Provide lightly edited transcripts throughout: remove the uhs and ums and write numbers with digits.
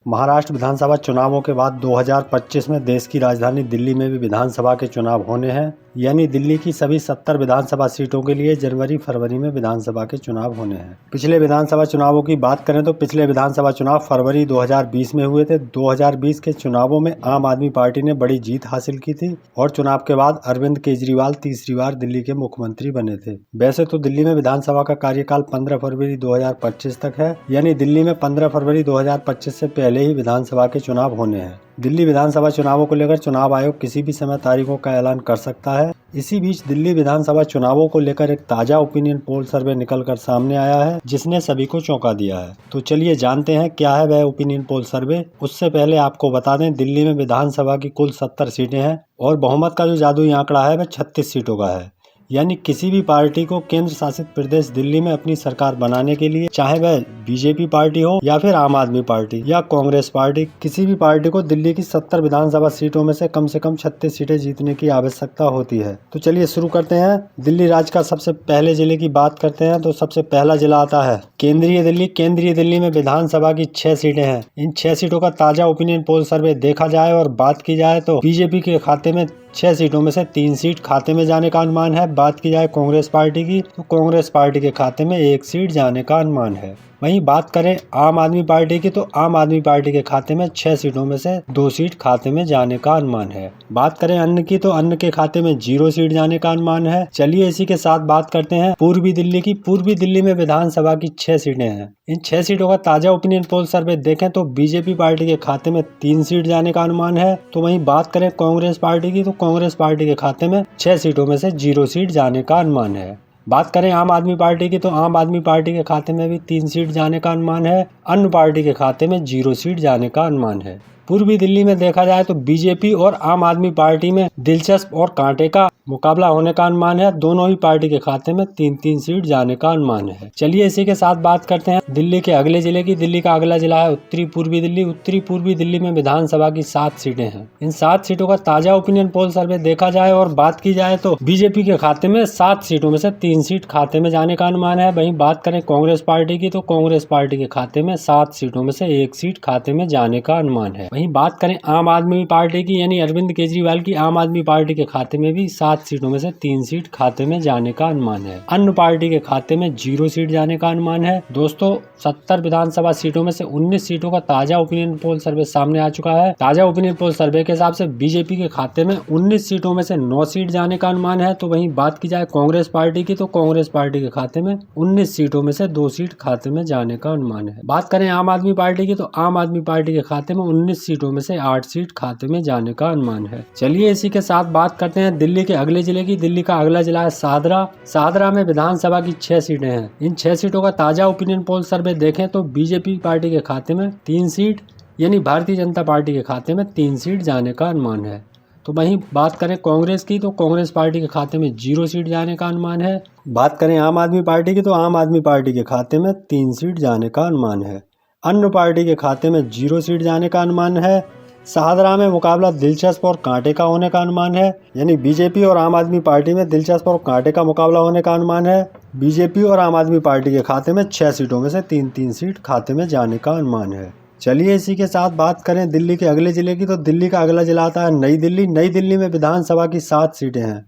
महाराष्ट्र विधानसभा चुनावों के बाद 2025 में देश की राजधानी दिल्ली में भी विधानसभा के चुनाव होने हैं। यानी दिल्ली की सभी 70 विधानसभा सीटों के लिए जनवरी फरवरी में विधानसभा के चुनाव होने हैं। पिछले विधानसभा चुनावों की बात करें तो पिछले विधानसभा चुनाव फरवरी 2020 में हुए थे। 2020 के चुनावों में आम आदमी पार्टी ने बड़ी जीत हासिल की थी और चुनाव के बाद अरविंद केजरीवाल तीसरी बार दिल्ली के मुख्यमंत्री बने थे। वैसे तो दिल्ली में विधानसभा का कार्यकाल 15 फरवरी 2025 तक है, यानी दिल्ली में 15 फरवरी 2025 से पहले ही विधानसभा के चुनाव होने हैं। दिल्ली विधानसभा चुनावों को लेकर चुनाव आयोग किसी भी समय तारीखों का ऐलान कर सकता है। इसी बीच दिल्ली विधानसभा चुनावों को लेकर एक ताजा ओपिनियन पोल सर्वे निकलकर सामने आया है, जिसने सभी को चौंका दिया है। तो चलिए जानते हैं क्या है वह ओपिनियन पोल सर्वे। उससे पहले आपको बता दें, दिल्ली में विधानसभा की कुल 70 सीटें हैं और बहुमत का जो जादुई आंकड़ा है वह 36 सीटों का है। यानी किसी भी पार्टी को केंद्र शासित प्रदेश दिल्ली में अपनी सरकार बनाने के लिए, चाहे वह बीजेपी पार्टी हो या फिर आम आदमी पार्टी या कांग्रेस पार्टी, किसी भी पार्टी को दिल्ली की 70 विधानसभा सीटों में से कम 36 सीटें जीतने की आवश्यकता होती है। तो चलिए शुरू करते हैं। दिल्ली राज्य का सबसे पहले जिले की बात करते हैं तो सबसे पहला जिला आता है केंद्रीय दिल्ली। केंद्रीय दिल्ली में विधानसभा की 6 सीटें हैं। इन 6 सीटों का ताजा ओपिनियन पोल सर्वे देखा जाए और बात की जाए तो बीजेपी के खाते में 6 सीटों में से 3 सीट खाते में जाने का अनुमान है। बात की जाए कांग्रेस पार्टी की तो कांग्रेस पार्टी के खाते में 1 सीट जाने का अनुमान है। वहीं बात करें आम आदमी पार्टी की तो आम आदमी पार्टी के खाते में 6 सीटों में से 2 सीट खाते में जाने का अनुमान है। बात करें अन्य की तो अन्य के खाते में 0 सीट जाने का अनुमान है। चलिए इसी के साथ बात करते हैं पूर्वी दिल्ली की। पूर्वी दिल्ली में विधानसभा की 6 सीटें हैं। इन 6 सीटों का ताजा ओपिनियन पोल सर्वे देखें तो बीजेपी पार्टी के खाते में 3 सीट जाने का अनुमान है। तो वहीं बात करें कांग्रेस पार्टी की तो कांग्रेस पार्टी के खाते में 6 सीटों में से 0 सीट जाने का अनुमान है। बात करें आम आदमी पार्टी की तो आम आदमी पार्टी के खाते में भी 3 सीट जाने का अनुमान है। अन्य पार्टी के खाते में 0 सीट जाने का अनुमान है। पूर्वी दिल्ली में देखा जाए तो बीजेपी और आम आदमी पार्टी में दिलचस्प और कांटे का मुकाबला होने का अनुमान है। दोनों ही पार्टी के खाते में 3-3 सीट जाने का अनुमान है। चलिए इसी के साथ बात करते हैं दिल्ली के अगले जिले की। दिल्ली का अगला जिला है उत्तरी पूर्वी दिल्ली। उत्तरी पूर्वी दिल्ली में विधानसभा की 7 सीटें हैं। इन 7 सीटों का ताजा ओपिनियन पोल सर्वे देखा जाए और बात की जाए तो बीजेपी के खाते में 7 सीटों में से 3 सीट खाते में जाने का अनुमान है। वहीं बात करें कांग्रेस पार्टी की तो कांग्रेस पार्टी के खाते में 7 सीटों में से 1 सीट खाते में जाने का अनुमान है। वहीं बात करें आम आदमी पार्टी की, यानी अरविंद केजरीवाल की आम आदमी पार्टी के खाते में भी 7 सीटों में से 3 सीट खाते में जाने का अनुमान है। अन्य पार्टी के खाते में 0 सीट जाने का अनुमान है। दोस्तों 70 विधानसभा सीटों में से 19 सीटों का ताजा ओपिनियन पोल सर्वे सामने आ चुका है। ताजा ओपिनियन पोल सर्वे के हिसाब से बीजेपी के खाते में 19 सीटों में से 9 सीट जाने का अनुमान है। तो वहीं बात की जाए कांग्रेस पार्टी की तो कांग्रेस पार्टी के खाते में 19 सीटों में से 2 सीट खाते में जाने का अनुमान है। बात करें आम आदमी पार्टी की तो आम आदमी पार्टी के खाते में 19 सीटों में से 8 सीट खाते में जाने का अनुमान है। चलिए इसी के साथ बात करते हैं दिल्ली के अगले जिले की। दिल्ली का अगला जिला है शाहदरा। शाहदरा में विधानसभा की 6 सीटें हैं। इन 6 सीटों का ताजा ओपिनियन पोल सर्वे देखें तो बीजेपी पार्टी के खाते में 3 सीट, यानी भारतीय जनता पार्टी के खाते में 3 सीट जाने का अनुमान है। तो वहीं बात करें कांग्रेस की तो कांग्रेस पार्टी के खाते में 0 सीट जाने का अनुमान है। बात करें आम आदमी पार्टी की तो आम आदमी पार्टी के खाते में 3 सीट जाने का अनुमान है। अन्य पार्टी के खाते में 0 सीट जाने का अनुमान है। शाहदरा में मुकाबला दिलचस्प और कांटे का होने का अनुमान है। यानी बीजेपी और आम आदमी पार्टी में दिलचस्प और कांटे का मुकाबला होने का अनुमान है। बीजेपी और आम आदमी पार्टी के खाते में 6 सीटों में से 3-3 सीट खाते में जाने का अनुमान है। चलिए इसी के साथ बात करें दिल्ली के अगले जिले की। तो दिल्ली का अगला जिला आता है नई दिल्ली। नई दिल्ली में विधानसभा की 7 सीटें हैं।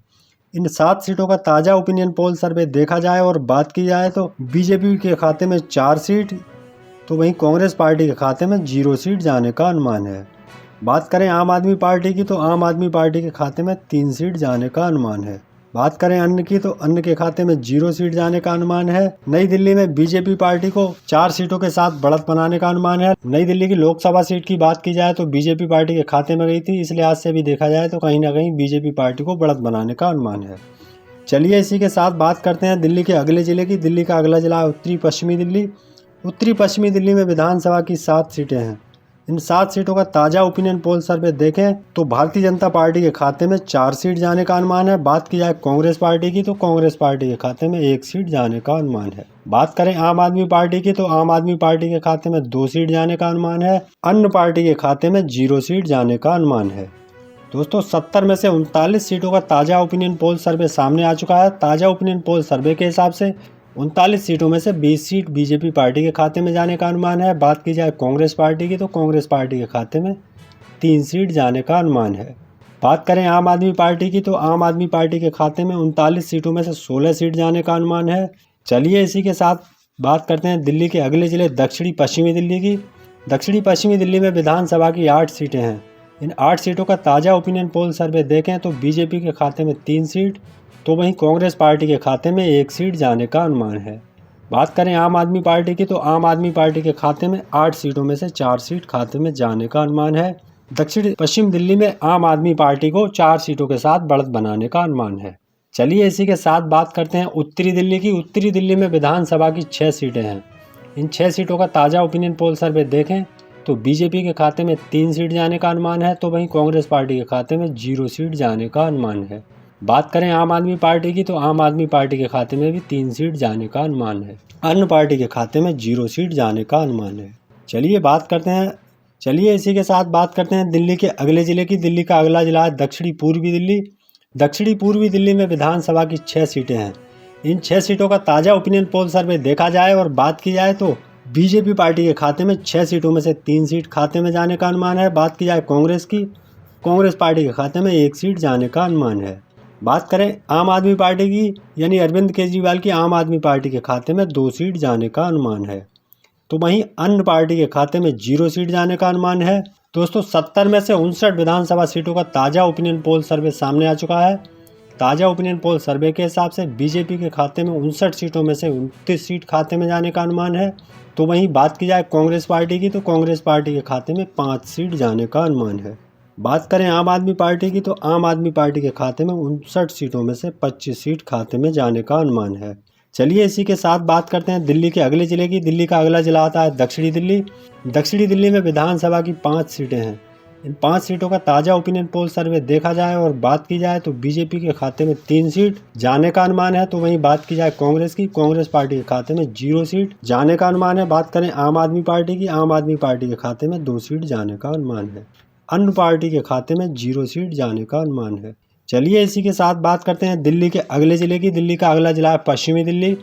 इन 7 सीटों का ताजा ओपिनियन पोल सर्वे देखा जाए और बात की जाए तो बीजेपी के खाते में 4 सीट, तो वहीं कांग्रेस पार्टी के खाते में 0 सीट जाने का अनुमान है। बात करें आम आदमी पार्टी की तो आम आदमी पार्टी के खाते में 3 सीट जाने का अनुमान है। बात करें अन्य की तो अन्य के खाते में 0 सीट जाने का अनुमान है। नई दिल्ली में बीजेपी पार्टी को 4 सीटों के साथ बढ़त बनाने का अनुमान है। नई दिल्ली की लोकसभा सीट की बात की जाए तो बीजेपी पार्टी के खाते में गई थी, इस लिहाज से भी देखा जाए तो कहीं ना कहीं बीजेपी पार्टी को बढ़त बनाने का अनुमान है। चलिए इसी के साथ बात करते हैं दिल्ली के अगले जिले की। दिल्ली का अगला जिला है उत्तरी पश्चिमी दिल्ली। उत्तरी पश्चिमी दिल्ली में विधानसभा की 7 सीटें हैं। इन 7 सीटों का ताजा ओपिनियन पोल सर्वे देखें तो भारतीय जनता पार्टी के खाते में 4 सीट जाने का अनुमान है। बात की जाए कांग्रेस पार्टी की तो कांग्रेस पार्टी के खाते में 1 सीट जाने का अनुमान है। बात करें आम आदमी पार्टी की तो आम आदमी पार्टी के खाते में 2 सीट जाने का अनुमान है। अन्य पार्टी के खाते में 0 सीट जाने का अनुमान है। दोस्तों 70 में से 39 सीटों का ताजा ओपिनियन पोल सर्वे सामने आ चुका है। ताजा ओपिनियन पोल सर्वे के हिसाब से 39 सीटों में से 20 सीट बीजेपी पार्टी के खाते में जाने का अनुमान है। बात की जाए कांग्रेस पार्टी की तो कांग्रेस पार्टी के खाते में 3 सीट जाने का अनुमान है। बात करें आम आदमी पार्टी की तो आम आदमी पार्टी के खाते में 39 सीटों में से 16 सीट जाने का अनुमान है। चलिए इसी के साथ बात करते हैं दिल्ली के अगले जिले दक्षिणी पश्चिमी दिल्ली की। दक्षिणी पश्चिमी दिल्ली में विधानसभा की 8 सीटें हैं। इन 8 सीटों का ताज़ा ओपिनियन पोल सर्वे देखें तो बीजेपी के खाते में 3 सीट तो वहीं कांग्रेस पार्टी के खाते में 1 सीट जाने का अनुमान है। बात करें आम आदमी पार्टी की तो आम आदमी पार्टी के खाते में 8 सीटों में से 4 सीट खाते में जाने का अनुमान है। दक्षिण पश्चिम दिल्ली में आम आदमी पार्टी को 4 सीटों के साथ बढ़त बनाने का अनुमान है। चलिए इसी के साथ बात करते हैं उत्तरी दिल्ली की। उत्तरी दिल्ली में विधानसभा की 6 सीटें हैं। इन 6 सीटों का ताज़ा ओपिनियन पोल सर्वे देखें तो बीजेपी के खाते में 3 सीट जाने का अनुमान है तो वहीं कांग्रेस पार्टी के खाते में 0 सीट जाने का अनुमान है। बात करें आम आदमी पार्टी की तो आम आदमी पार्टी के खाते में भी 3 सीट जाने का अनुमान है। अन्य पार्टी के खाते में 0 सीट जाने का अनुमान है। चलिए इसी के साथ बात करते हैं दिल्ली के अगले जिले की। दिल्ली का अगला जिला है दक्षिणी पूर्वी दिल्ली। दक्षिणी पूर्वी दिल्ली में विधानसभा की 6 सीटें हैं। इन 6 सीटों का ताज़ा ओपिनियन पोल सर्वे देखा जाए और बात की जाए तो बीजेपी पार्टी के खाते में 6 सीटों में से 3 सीट खाते में जाने का अनुमान है। बात की जाए कांग्रेस की, कांग्रेस पार्टी के खाते में 1 सीट जाने का अनुमान है। बात करें आम आदमी पार्टी की यानी अरविंद केजरीवाल की आम आदमी पार्टी के खाते में 2 सीट जाने का अनुमान है तो वहीं अन्य पार्टी के खाते में 0 सीट जाने का अनुमान है। दोस्तों 70 में से 59 विधानसभा सीटों का ताज़ा ओपिनियन पोल सर्वे सामने आ चुका है। ताज़ा ओपिनियन पोल सर्वे के हिसाब से बीजेपी के खाते में 59 सीटों में से 29 सीट खाते में जाने का अनुमान है तो वहीं बात की जाए कांग्रेस पार्टी की तो कांग्रेस पार्टी के खाते में 5 सीट जाने का अनुमान है। बात करें आम आदमी पार्टी की तो आम आदमी पार्टी के खाते में 59 सीटों में से 25 सीट खाते में जाने का अनुमान है। चलिए इसी के साथ बात करते हैं दिल्ली के अगले जिले की। दिल्ली का अगला जिला आता है दक्षिणी दिल्ली। दक्षिणी दिल्ली में विधानसभा की 5 सीटें हैं। इन 5 सीटों का ताज़ा ओपिनियन पोल सर्वे देखा जाए और बात की जाए तो बीजेपी के खाते में 3 सीट जाने का अनुमान है तो वहीं बात की जाए कांग्रेस की, कांग्रेस पार्टी के खाते में 0 सीट जाने का अनुमान है। बात करें आम आदमी पार्टी की, आम आदमी पार्टी के खाते में 2 सीट जाने का अनुमान है। अन्य पार्टी के खाते में 0 सीट जाने का अनुमान है। चलिए इसी के साथ बात करते हैं दिल्ली के अगले जिले की। दिल्ली का अगला जिला है पश्चिमी दिल्ली।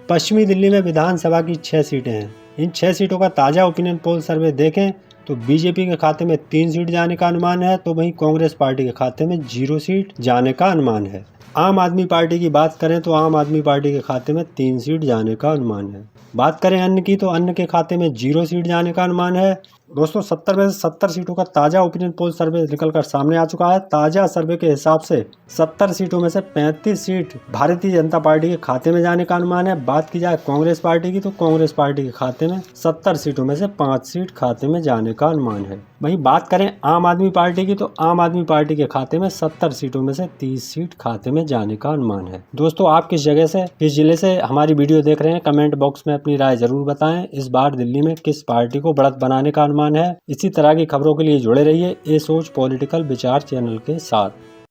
पश्चिमी दिल्ली में विधानसभा की 6 सीटें हैं। इन 6 सीटों का ताज़ा ओपिनियन पोल सर्वे देखें तो बीजेपी के खाते में 3 सीट जाने का अनुमान है तो वहीं कांग्रेस पार्टी के खाते में 0 सीट जाने का अनुमान है। आम आदमी पार्टी की बात करें तो आम आदमी पार्टी के खाते में 3 सीट जाने का अनुमान है। बात करें अन्य की तो अन्य के खाते में 0 सीट जाने का अनुमान है। दोस्तों 70 में से 70 सीटों का ताज़ा ओपिनियन पोल सर्वे निकलकर सामने आ चुका है। ताज़ा सर्वे के हिसाब से 70 सीटों में से 35 सीट भारतीय जनता पार्टी के खाते में जाने का अनुमान है। बात की जाए कांग्रेस पार्टी की तो कांग्रेस पार्टी के खाते में 70 सीटों में से 5 सीट खाते में जाने का अनुमान है। वहीं बात करें आम आदमी पार्टी की तो आम आदमी पार्टी के खाते में 70 सीटों में से 30 सीट खाते में जाने का अनुमान है। दोस्तों आप किस जगह से, किस जिले से हमारी वीडियो देख रहे हैं, कमेंट बॉक्स में अपनी राय जरूर बताएं। इस बार दिल्ली में किस पार्टी को बढ़त बनाने का अनुमान है। इसी तरह की खबरों के लिए जुड़े रहिए ए सोच पॉलिटिकल विचार चैनल के साथ।